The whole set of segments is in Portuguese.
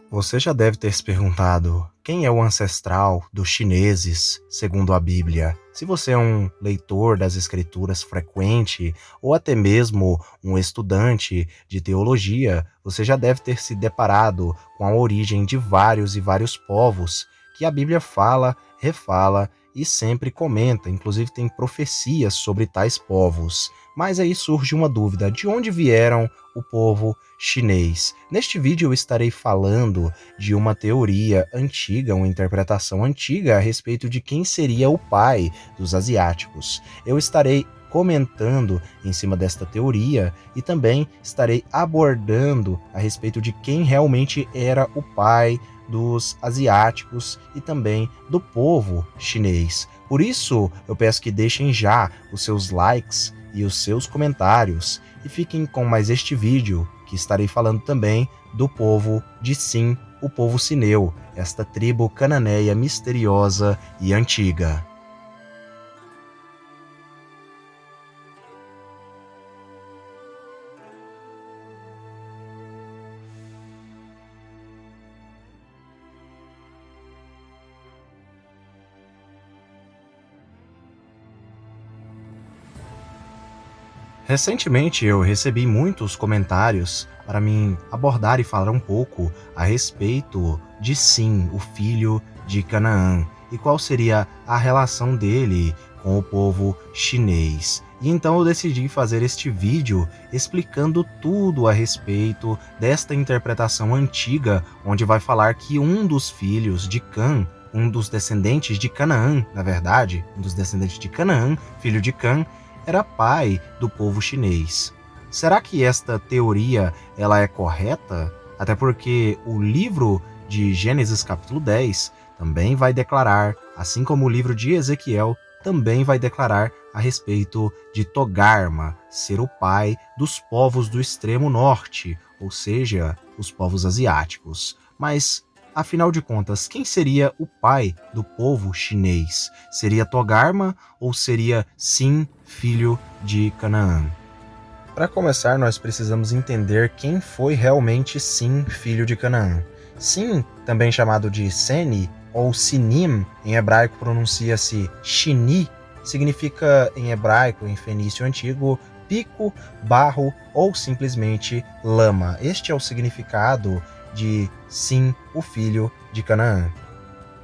Você já deve ter se perguntado quem é o ancestral dos chineses, segundo a Bíblia. Se você é um leitor das Escrituras frequente ou até mesmo um estudante de teologia, você já deve ter se deparado com a origem de vários e vários povos que a Bíblia fala, refala e sempre comenta. Inclusive tem profecias sobre tais povos. Mas aí surge uma dúvida: de onde vieram o povo chinês? Neste vídeo eu estarei falando de uma teoria antiga, uma interpretação antiga a respeito de quem seria o pai dos asiáticos. Eu estarei comentando em cima desta teoria e também estarei abordando a respeito de quem realmente era o pai dos asiáticos e também do povo chinês. Por isso, eu peço que deixem já os seus likes e os seus comentários e fiquem com mais este vídeo, que estarei falando também do povo de Sim, o povo Cineu, esta tribo cananeia misteriosa e antiga. Recentemente eu recebi muitos comentários para mim abordar e falar um pouco a respeito de Sim, o filho de Canaã, e qual seria a relação dele com o povo chinês. E então eu decidi fazer este vídeo explicando tudo a respeito desta interpretação antiga, onde vai falar que um dos filhos de Cã, um dos descendentes de Canaã, na verdade, um dos descendentes de Canaã, filho de Cã, era pai do povo chinês. Será que esta teoria ela é correta? Até porque o livro de Gênesis capítulo 10 também vai declarar, assim como o livro de Ezequiel também vai declarar a respeito de Togarma ser o pai dos povos do extremo norte, ou seja, os povos asiáticos. Mas afinal de contas, quem seria o pai do povo chinês? Seria Togarma ou seria Sim, filho de Canaã? Para começar, nós precisamos entender quem foi realmente Sim, filho de Canaã. Sim, também chamado de Seni ou Sinim, em hebraico pronuncia-se Shini, significa em hebraico, em fenício antigo, pico, barro ou simplesmente lama. Este é o significado de Sim, o filho de Canaã.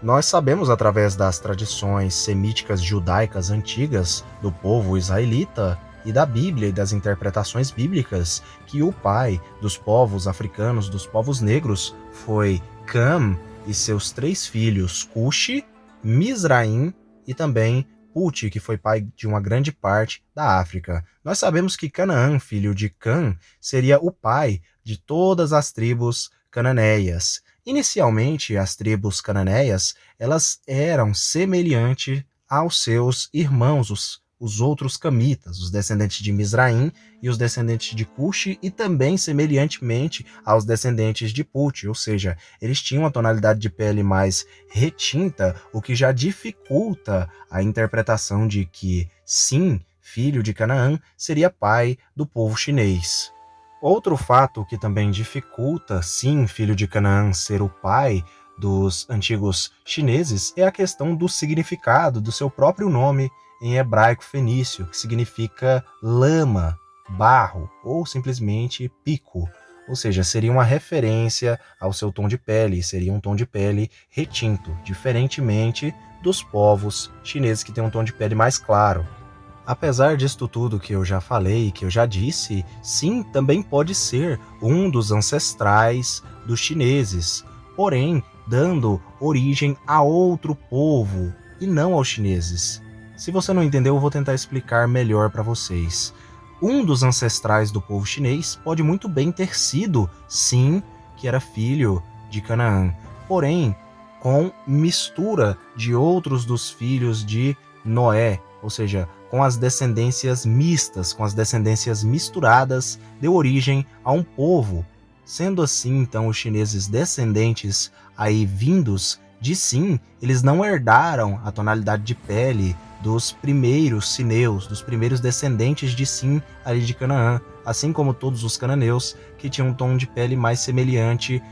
Nós sabemos através das tradições semíticas judaicas antigas do povo israelita e da Bíblia e das interpretações bíblicas que o pai dos povos africanos, dos povos negros, foi Cam e seus 3 filhos, Cuxi, Mizraim e também Puti, que foi pai de uma grande parte da África. Nós sabemos que Canaã, filho de Cam, seria o pai de todas as tribos cananeias. Inicialmente, as tribos cananeias, elas eram semelhantes aos seus irmãos, os outros camitas, os descendentes de Mizraim e os descendentes de Cuxi, e também semelhantemente aos descendentes de Puti, ou seja, eles tinham uma tonalidade de pele mais retinta, o que já dificulta a interpretação de que Sim, filho de Canaã, seria pai do povo chinês. Outro fato que também dificulta Sim, filho de Canaã, ser o pai dos antigos chineses é a questão do significado do seu próprio nome em hebraico fenício, que significa lama, barro ou simplesmente pico. Ou seja, seria uma referência ao seu tom de pele, seria um tom de pele retinto, diferentemente dos povos chineses que têm um tom de pele mais claro. Apesar disto tudo que eu já falei, que eu já disse, Sim também pode ser um dos ancestrais dos chineses, porém dando origem a outro povo e não aos chineses. Se você não entendeu, eu vou tentar explicar melhor para vocês. Um dos ancestrais do povo chinês pode muito bem ter sido Sim, que era filho de Canaã, porém com mistura de outros dos filhos de Noé, ou seja, com as descendências mistas, com as descendências misturadas, deu origem a um povo. Sendo assim, então, os chineses descendentes aí vindos de Sim, eles não herdaram a tonalidade de pele dos primeiros sineus, dos primeiros descendentes de Sim ali de Canaã, assim como todos os cananeus que tinham um tom de pele mais semelhante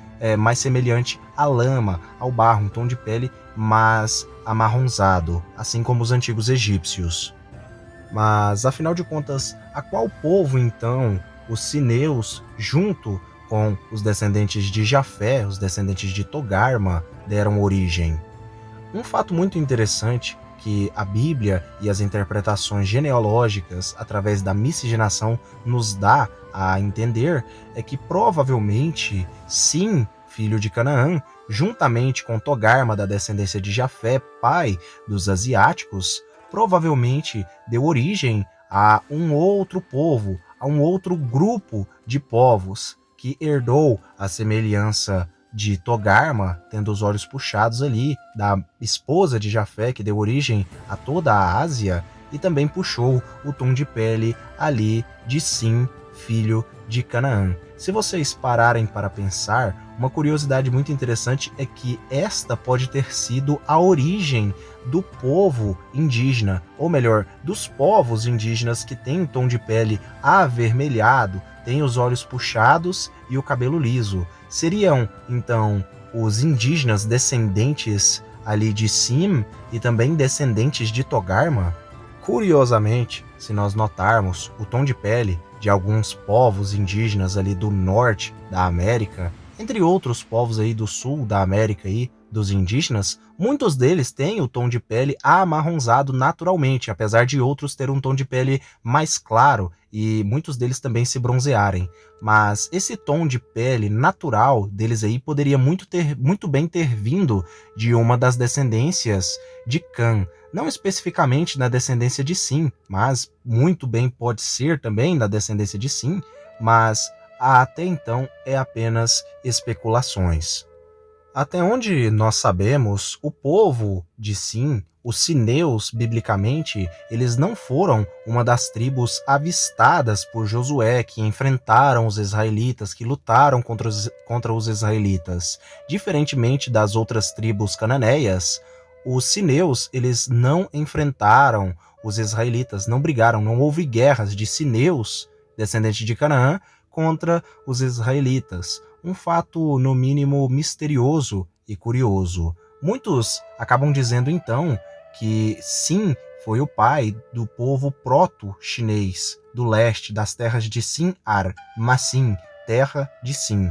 à lama, ao barro, um tom de pele mais amarronzado, assim como os antigos egípcios. Mas, afinal de contas, a qual povo, então, os sineus, junto com os descendentes de Jafé, os descendentes de Togarma, deram origem? Um fato muito interessante que a Bíblia e as interpretações genealógicas através da miscigenação nos dá a entender é que provavelmente Sim, filho de Canaã, juntamente com Togarma da descendência de Jafé, pai dos asiáticos, provavelmente deu origem a um outro povo, a um outro grupo de povos que herdou a semelhança de Togarma, tendo os olhos puxados ali, da esposa de Jafé, que deu origem a toda a Ásia, e também puxou o tom de pele ali de Sim, filho de Canaã. Se vocês pararem para pensar, uma curiosidade muito interessante é que esta pode ter sido a origem do povo indígena, ou melhor, dos povos indígenas que têm um tom de pele avermelhado, têm os olhos puxados e o cabelo liso. Seriam, então, os indígenas descendentes ali de Sim e também descendentes de Togarma? Curiosamente, se nós notarmos o tom de pele de alguns povos indígenas ali do norte da América, entre outros povos aí do sul da América aí, dos indígenas, muitos deles têm o tom de pele amarronzado naturalmente, apesar de outros terem um tom de pele mais claro e muitos deles também se bronzearem. Mas esse tom de pele natural deles aí poderia muito bem ter vindo de uma das descendências de Cã. Não especificamente na descendência de Sim, mas muito bem pode ser também na descendência de Sim, mas até então é apenas especulações. Até onde nós sabemos, o povo de Sim, os sineus, biblicamente, eles não foram uma das tribos avistadas por Josué, que enfrentaram os israelitas, que lutaram contra os israelitas. Diferentemente das outras tribos cananeias, os sineus, eles não enfrentaram os israelitas, não brigaram, não houve guerras de sineus, descendentes de Canaã, contra os israelitas. Um fato, no mínimo, misterioso e curioso. Muitos acabam dizendo, então, que Sim foi o pai do povo proto-chinês do leste das terras de Sin-ar, Masin, terra de Sim.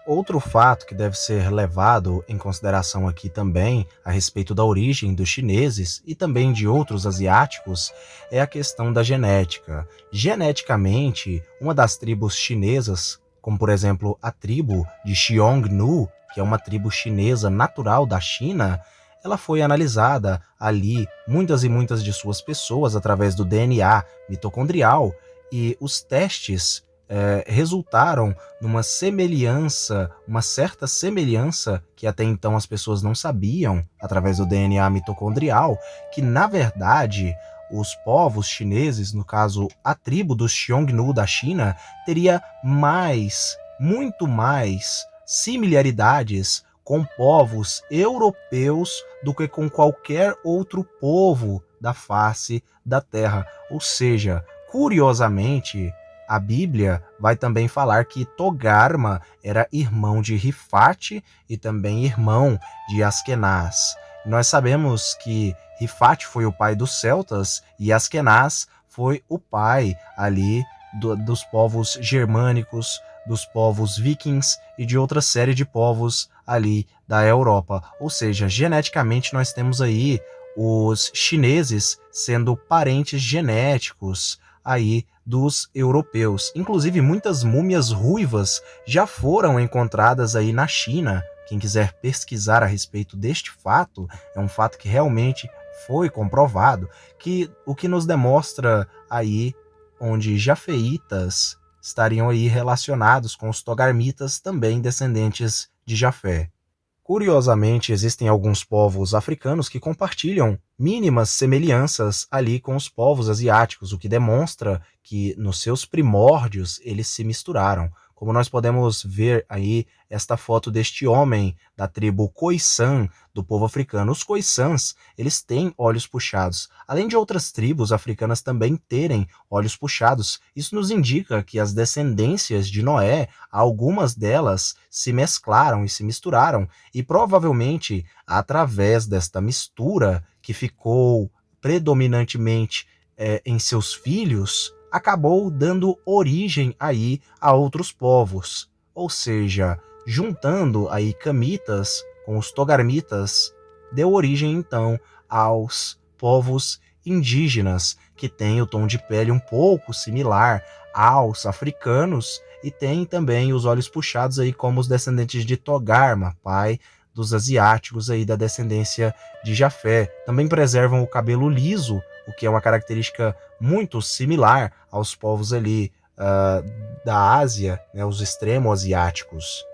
Outro fato que deve ser levado em consideração aqui também, a respeito da origem dos chineses e também de outros asiáticos, é a questão da genética. Geneticamente, uma das tribos chinesas, como por exemplo a tribo de Xiongnu, que é uma tribo chinesa natural da China, ela foi analisada ali, muitas e muitas de suas pessoas, através do DNA mitocondrial, e os testes resultaram numa semelhança, uma certa semelhança que até então as pessoas não sabiam, através do DNA mitocondrial, que na verdade os povos chineses, no caso a tribo dos Xiongnu da China, teria muito mais similaridades com povos europeus do que com qualquer outro povo da face da Terra. Ou seja, curiosamente, a Bíblia vai também falar que Togarma era irmão de Rifate e também irmão de Askenaz. Nós sabemos que Rifate foi o pai dos celtas e Askenaz foi o pai ali dos povos germânicos, dos povos vikings e de outra série de povos ali da Europa. Ou seja, geneticamente nós temos aí os chineses sendo parentes genéticos aí dos europeus. Inclusive, muitas múmias ruivas já foram encontradas aí na China. Quem quiser pesquisar a respeito deste fato, é um fato que realmente foi comprovado, o que nos demonstra aí onde jafeitas estariam aí relacionados com os togarmitas, também descendentes de Jafé. Curiosamente, existem alguns povos africanos que compartilham mínimas semelhanças ali com os povos asiáticos, o que demonstra que nos seus primórdios eles se misturaram. como nós podemos ver aí esta foto deste homem da tribo Khoisan, do povo africano. Os Khoisans, eles têm olhos puxados, além de outras tribos africanas também terem olhos puxados. Isso nos indica que as descendências de Noé, algumas delas se mesclaram e se misturaram, e provavelmente através desta mistura que ficou predominantemente em seus filhos, acabou dando origem aí a outros povos. Ou seja, juntando aí camitas com os togarmitas, deu origem então aos povos indígenas, que têm o tom de pele um pouco similar aos africanos e tem também os olhos puxados aí como os descendentes de Togarma, pai dos asiáticos aí da descendência de Jafé. Também preservam o cabelo liso, o que é uma característica muito similar aos povos ali da Ásia, né, os extremo-asiáticos.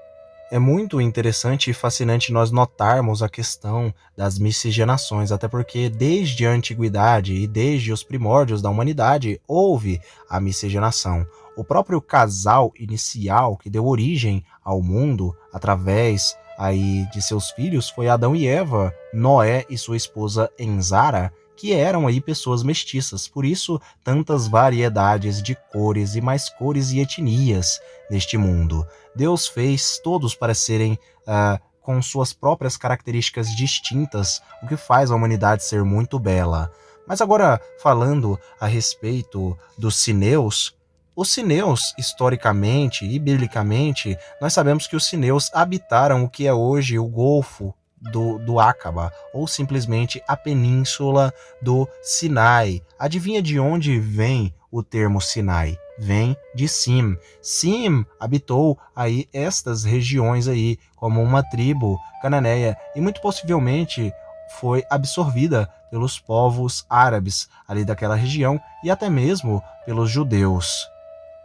É muito interessante e fascinante nós notarmos a questão das miscigenações, até porque desde a antiguidade e desde os primórdios da humanidade houve a miscigenação. O próprio casal inicial que deu origem ao mundo através aí de seus filhos foi Adão e Eva, Noé e sua esposa Enzara, que eram aí pessoas mestiças, por isso tantas variedades de cores e mais cores e etnias neste mundo. Deus fez todos para serem com suas próprias características distintas, o que faz a humanidade ser muito bela. Mas agora, falando a respeito dos Cineus, os Cineus, historicamente e biblicamente, nós sabemos que os Cineus habitaram o que é hoje o Golfo do Aqaba, ou simplesmente a península do Sinai. Adivinha de onde vem o termo Sinai? Vem de Sim. Sim habitou aí estas regiões aí como uma tribo cananeia e muito possivelmente foi absorvida pelos povos árabes ali daquela região e até mesmo pelos judeus.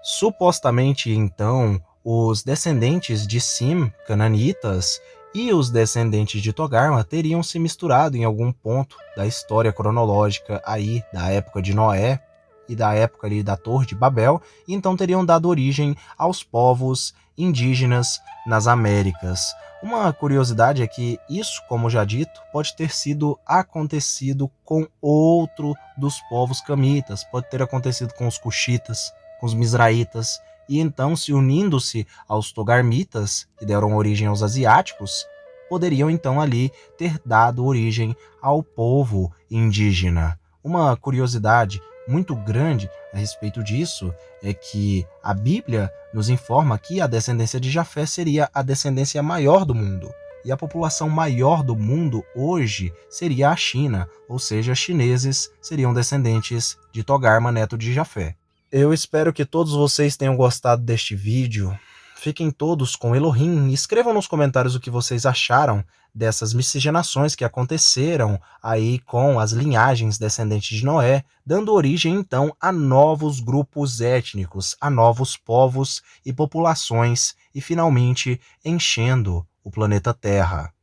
Supostamente, então, os descendentes de Sim, cananitas, e os descendentes de Togarma teriam se misturado em algum ponto da história cronológica aí da época de Noé e da época ali da Torre de Babel, e então teriam dado origem aos povos indígenas nas Américas. Uma curiosidade é que isso, como já dito, pode ter sido acontecido com outro dos povos camitas, pode ter acontecido com os cuxitas, com os misraitas, e então, se unindo-se aos togarmitas, que deram origem aos asiáticos, poderiam então ali ter dado origem ao povo indígena. Uma curiosidade muito grande a respeito disso é que a Bíblia nos informa que a descendência de Jafé seria a descendência maior do mundo. E a população maior do mundo hoje seria a China, ou seja, chineses seriam descendentes de Togarma, neto de Jafé. Eu espero que todos vocês tenham gostado deste vídeo. Fiquem todos com Elohim e escrevam nos comentários o que vocês acharam dessas miscigenações que aconteceram aí com as linhagens descendentes de Noé, dando origem então a novos grupos étnicos, a novos povos e populações e finalmente enchendo o planeta Terra.